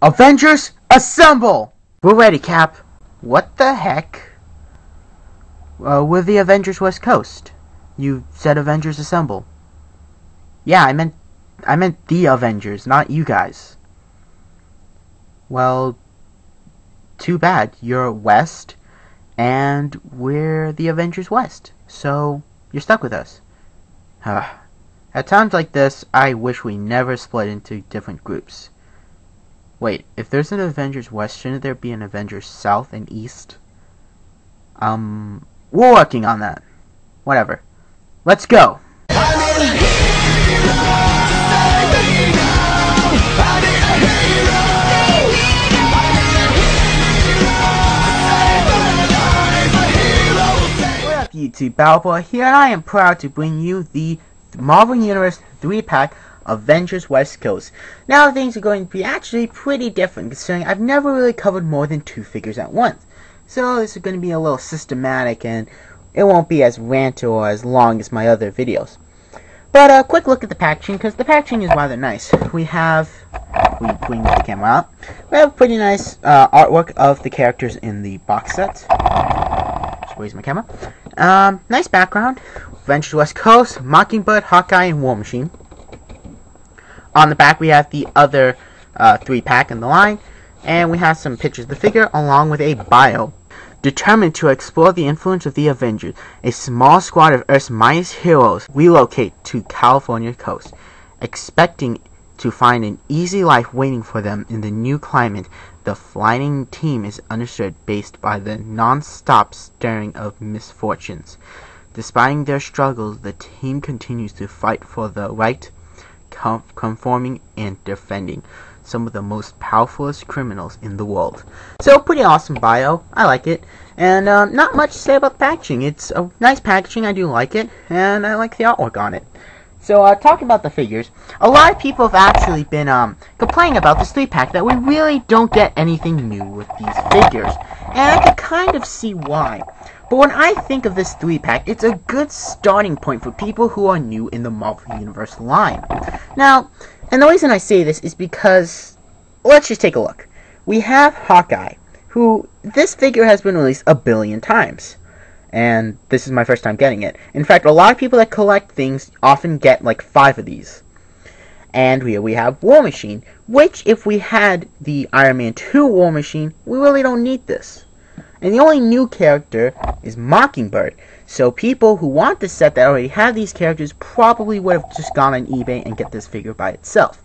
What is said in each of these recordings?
Avengers, assemble! We're ready, Cap. What the heck? We're the Avengers West Coast. You said Avengers assemble. Yeah, I meant the Avengers, not you guys. Well, too bad. You're West, and we're the Avengers West. So, you're stuck with us. At times like this, I wish we never split into different groups. Wait, if there's an Avengers West, shouldn't there be an Avengers South and East? We're working on that. Whatever. Let's go! What up, YouTube? Balboa here, and I am proud to bring you the Marvel Universe 3-pack Avengers West Coast. Now things are going to be actually pretty different, considering I've never really covered more than 2 figures at once. So this is going to be a little systematic, and it won't be as ranty or as long as my other videos. But a quick look at the packaging, because the packaging is rather nice. We move the camera out. We have pretty nice artwork of the characters in the box set. Just raise my camera. Nice background. Avengers West Coast, Mockingbird, Hawkeye, and War Machine. On the back we have the other 3-pack in the line, and we have some pictures of the figure along with a bio. Determined to explore the influence of the Avengers, a small squad of Earth's mightiest heroes relocate to California coast, expecting to find an easy life waiting for them in the new climate. The flying team is understood based by the non-stop stirring of misfortunes. Despite their struggles, the team continues to fight for the right, conforming and defending some of the most powerfulest criminals in the world. So, pretty awesome bio. I like it. And not much to say about the packaging. It's a nice packaging. I do like it. And I like the artwork on it. So, talking about the figures, a lot of people have actually been complaining about this 3-pack that we really don't get anything new with these figures. And I can kind of see why. But when I think of this 3-pack, it's a good starting point for people who are new in the Marvel Universe line. Now, and the reason I say this is because, let's just take a look. We have Hawkeye, who, this figure has been released a billion times. And this is my first time getting it. In fact, a lot of people that collect things often get like 5 of these. And here we have War Machine, which if we had the Iron Man 2 War Machine, we really don't need this. And the only new character is Mockingbird. So people who want this set that already have these characters probably would have just gone on eBay and get this figure by itself.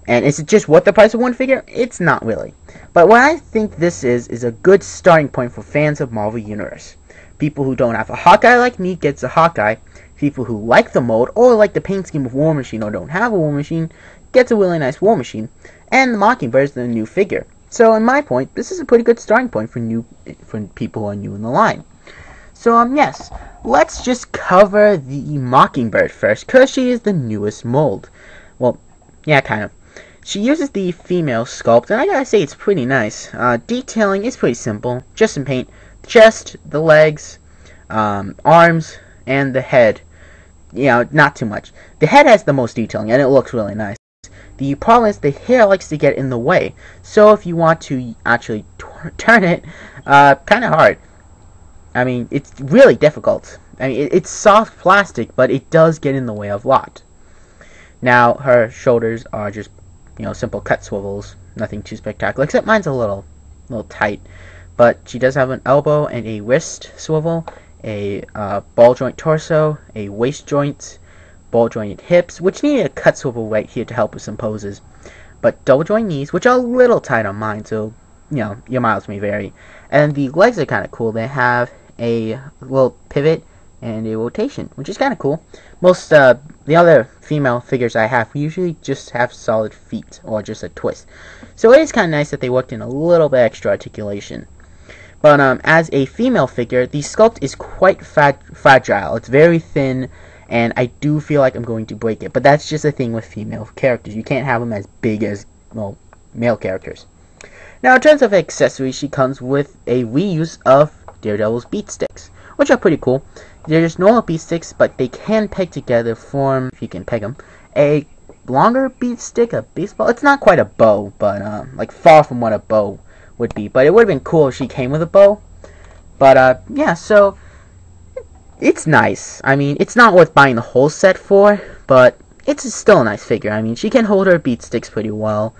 And is it just worth the price of one figure? It's not really. But what I think this is a good starting point for fans of Marvel Universe. People who don't have a Hawkeye like me gets a Hawkeye. People who like the mold or like the paint scheme of War Machine or don't have a War Machine gets a really nice War Machine. And the Mockingbird is the new figure. So, in my point, this is a pretty good starting point for people who are new in the line. So, yes, let's just cover the Mockingbird first, because she is the newest mold. Well, yeah, kind of. She uses the female sculpt, and I gotta say it's pretty nice. Detailing is pretty simple, just some paint. The chest, the legs, arms, and the head. You know, not too much. The head has the most detailing, and it looks really nice. The problem is the hair likes to get in the way, so if you want to actually turn it, kind of hard. I mean, it's really difficult. I mean, it's soft plastic, but it does get in the way of a lot. Now, her shoulders are just, simple cut swivels, nothing too spectacular, except mine's a little tight. But she does have an elbow and a wrist swivel, a ball joint torso, a waist joint, ball jointed hips, which need a cut swivel right here to help with some poses, but double joint knees, which are a little tight on mine, so your miles may vary. And the legs are kind of cool. They have a little pivot and a rotation, which is kind of cool. Most the other female figures I have usually just have solid feet or just a twist, so it is kind of nice that they worked in a little bit extra articulation. But as a female figure, the sculpt is quite fragile. It's very thin, and I do feel like I'm going to break it. But that's just a thing with female characters. You can't have them as big as, male characters. Now, in terms of accessories, she comes with a reuse of Daredevil's beat sticks, which are pretty cool. They're just normal beat sticks, but they can peg together, form, if you can peg them, a longer beat stick, a baseball. It's not quite a bow, but like far from what a bow would be. But it would have been cool if she came with a bow. But yeah, so it's nice. I mean, it's not worth buying the whole set for, but it's still a nice figure. I mean, she can hold her beat sticks pretty well.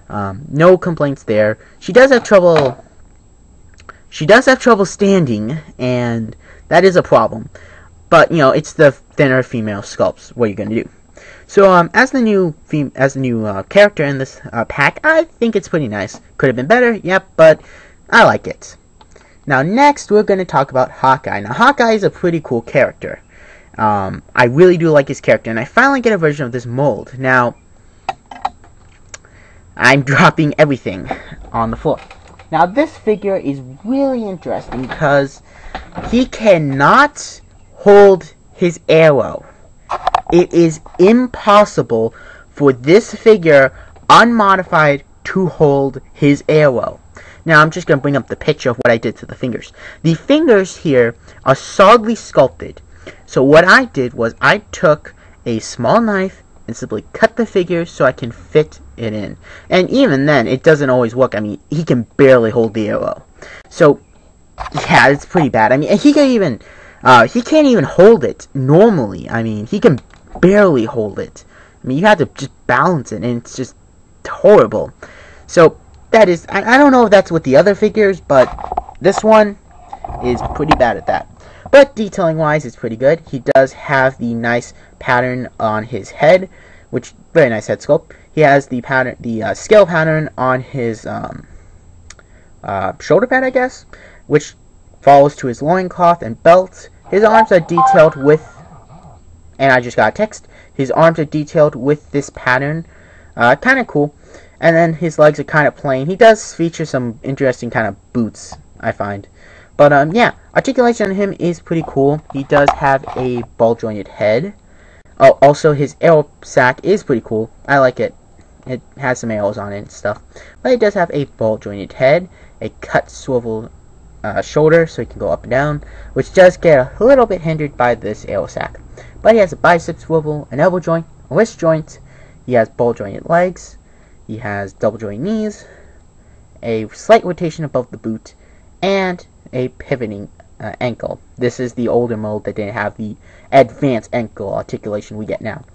No complaints there. She does have trouble. She does have trouble standing, and that is a problem. But you know, it's the thinner female sculpts. What are you gonna do? So, as the new character in this pack, I think it's pretty nice. Could have been better, yep, but I like it. Now, next, we're going to talk about Hawkeye. Now, Hawkeye is a pretty cool character. I really do like his character, and I finally get a version of this mold. Now, I'm dropping everything on the floor. Now, this figure is really interesting because he cannot hold his arrow. It is impossible for this figure, unmodified, to hold his arrow. Now, I'm just going to bring up the picture of what I did to the fingers. The fingers here are solidly sculpted. So what I did was I took a small knife and simply cut the figure so I can fit it in. And even then, it doesn't always work. I mean, he can barely hold the arrow. So, yeah, it's pretty bad. I mean, he can't even hold it normally. I mean, he can barely hold it. I mean, you have to just balance it, and it's just horrible. So, that is, I don't know if that's with the other figures, but this one is pretty bad at that. But detailing-wise, it's pretty good. He does have the nice pattern on his head, which, very nice head sculpt. He has the pattern, the scale pattern on his shoulder pad, I guess, which follows to his loincloth and belt. His arms are detailed with, and I just got a text, his arms are detailed with this pattern. Kind of cool. And then his legs are kind of plain. He does feature some interesting kind of boots, I find. But, yeah, articulation on him is pretty cool. He does have a ball-jointed head. Oh, also, his arrow sack is pretty cool. I like it. It has some arrows on it and stuff. But it does have a ball-jointed head, a cut swivel shoulder, so he can go up and down, which does get a little bit hindered by this arrow sack. But he has a bicep swivel, an elbow joint, a wrist joint. He has ball-jointed legs. He has double-jointed knees, a slight rotation above the boot, and a pivoting ankle. This is the older mold that didn't have the advanced ankle articulation we get now.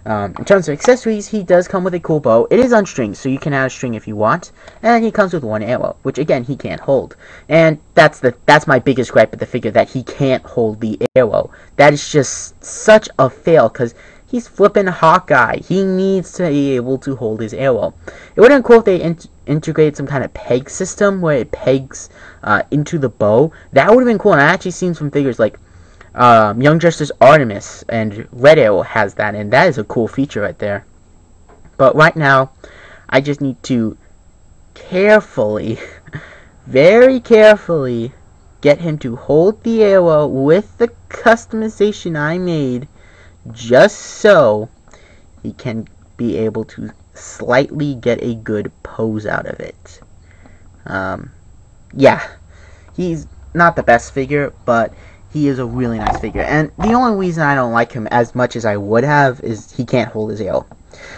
In terms of accessories, he does come with a cool bow. It is unstringed, so you can add a string if you want. And he comes with one arrow, which again he can't hold. And that's my biggest gripe with the figure, that he can't hold the arrow. That is just such a fail, because he's flipping Hawkeye. He needs to be able to hold his arrow. It would have been cool if they integrated some kind of peg system where it pegs into the bow. That would have been cool. And I actually seen some figures like Young Justice Artemis and Red Arrow has that, and that is a cool feature right there. But right now, I just need to carefully, very carefully, get him to hold the arrow with the customization I made, just so he can be able to slightly get a good pose out of it. Yeah, he's not the best figure, but he is a really nice figure. And the only reason I don't like him as much as I would have is he can't hold his arrow.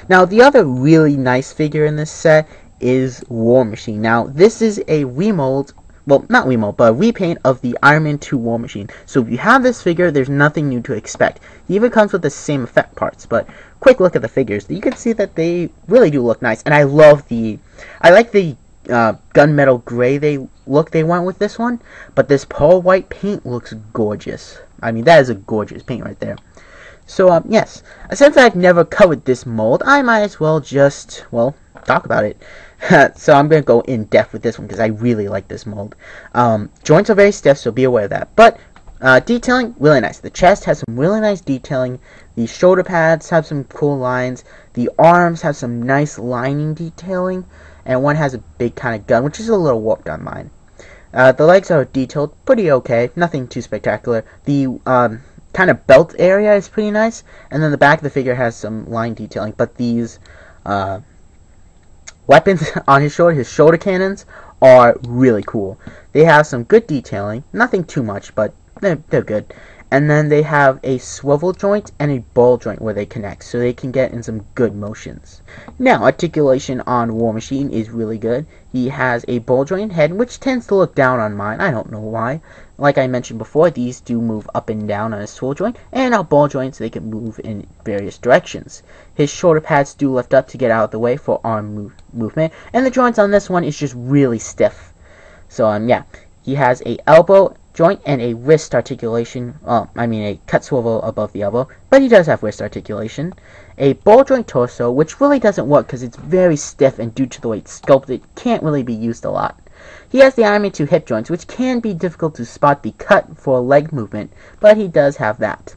Now, the other really nice figure in this set is War Machine. Now, this is a remold, well, not remold, but a repaint of the Iron Man 2 War Machine. So if you have this figure, there's nothing new to expect. He even comes with the same effect parts, but quick look at the figures. You can see that they really do look nice, and I like the gunmetal gray they went with this one, but this pearl white paint looks gorgeous. I mean, that is a gorgeous paint right there. So, yes, since I've never covered this mold, I might as well just, well, talk about it. So I'm going to go in depth with this one because I really like this mold. Joints are very stiff, so be aware of that. But detailing, really nice. The chest has some really nice detailing. The shoulder pads have some cool lines. The arms have some nice lining detailing. And one has a big kind of gun, which is a little warped on mine. The legs are detailed pretty okay. Nothing too spectacular. The kind of belt area is pretty nice. And then the back of the figure has some line detailing. But these weapons on his shoulder cannons, are really cool. They have some good detailing. Nothing too much, but they're good. And then they have a swivel joint and a ball joint where they connect, so they can get in some good motions. Now, articulation on War Machine is really good. He has a ball joint head, which tends to look down on mine. I don't know why. Like I mentioned before, these do move up and down on a swivel joint, and our ball joints, they can move in various directions. His shoulder pads do lift up to get out of the way for arm movement, and the joints on this one is just really stiff. So, yeah, he has a elbow joint and a wrist articulation, a cut swivel above the elbow, but he does have wrist articulation. A ball joint torso, which really doesn't work because it's very stiff, and due to the way it's sculpted, it can't really be used a lot. He has the Iron Man 2 hip joints, which can be difficult to spot the cut for leg movement, but he does have that.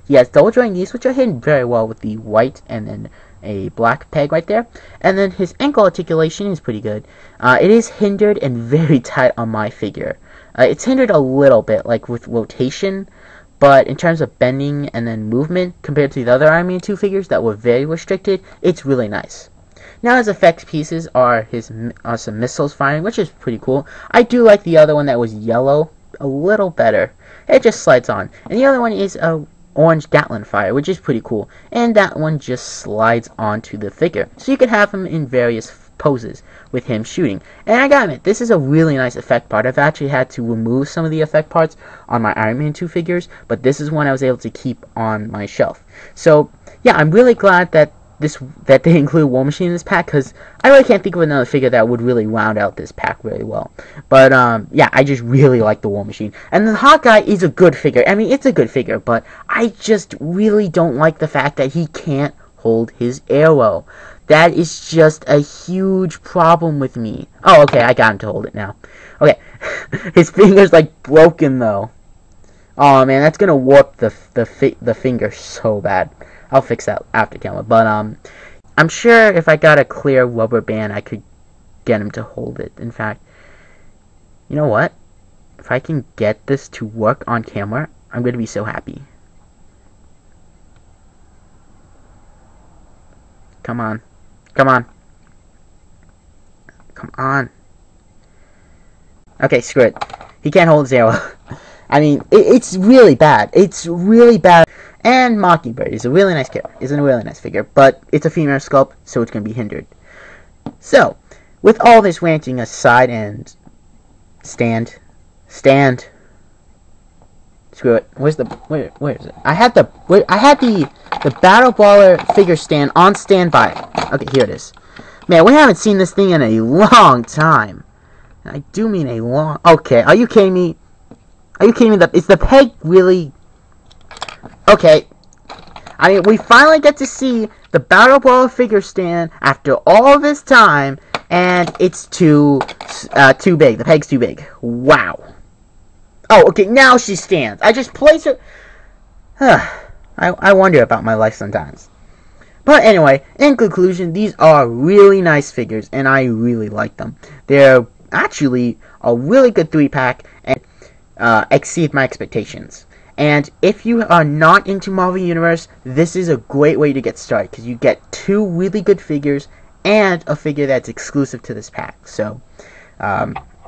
He has double joint knees, which are hidden very well with the white and then a black peg right there. And then his ankle articulation is pretty good. It is hindered and very tight on my figure. It's hindered a little bit, like with rotation, but in terms of bending and then movement, compared to the other Iron Man 2 figures that were very restricted, it's really nice. Now his effects pieces are some missiles firing, which is pretty cool. I do like the other one that was yellow a little better. It just slides on. And the other one is a orange Gatling fire, which is pretty cool. And that one just slides onto the figure. So you can have him in various poses with him shooting. And I gotta admit, this is a really nice effect part. I've actually had to remove some of the effect parts on my Iron Man 2 figures, but this is one I was able to keep on my shelf. So yeah, I'm really glad that they include War Machine in this pack, because I really can't think of another figure that would really round out this pack really well. But yeah, I just really like the War Machine. And the Hawkeye is a good figure. I mean, it's a good figure, but I just really don't like the fact that he can't hold his arrow. That is just a huge problem with me. Oh, okay, I got him to hold it now. Okay, his finger's like broken though. Oh man, that's gonna warp the finger so bad. I'll fix that after camera. But I'm sure if I got a clear rubber band, I could get him to hold it. In fact, you know what? If I can get this to work on camera, I'm gonna be so happy. Come on. Come on. Come on. Okay, screw it. He can't hold his arrow. I mean, it's really bad. It's really bad. And Mockingbird is a really nice character. Isn't a really nice figure, but it's a female sculpt, so it's going to be hindered. So, with all this ranting aside, and stand. Screw it. Where is it? I had the Battle Baller figure stand on standby. Okay, here it is. Man, we haven't seen this thing in a long time. And I do mean a long. Okay, are you kidding me? Are you kidding me? Is the peg really? Okay. I mean, we finally get to see the Battle Baller figure stand after all this time, and it's too big. The peg's too big. Wow. Oh, okay, now she stands. I just place her. I wonder about my life sometimes. But anyway, in conclusion, these are really nice figures, and I really like them. They're actually a really good 3-pack, and exceed my expectations. And if you are not into Marvel Universe, this is a great way to get started, because you get 2 really good figures and a figure that's exclusive to this pack. So,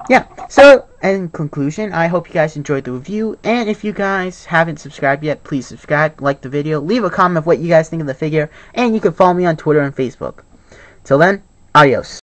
yeah. So, in conclusion, I hope you guys enjoyed the review, and if you guys haven't subscribed yet, please subscribe, like the video, leave a comment of what you guys think of the figure, and you can follow me on Twitter and Facebook. Till then, adios.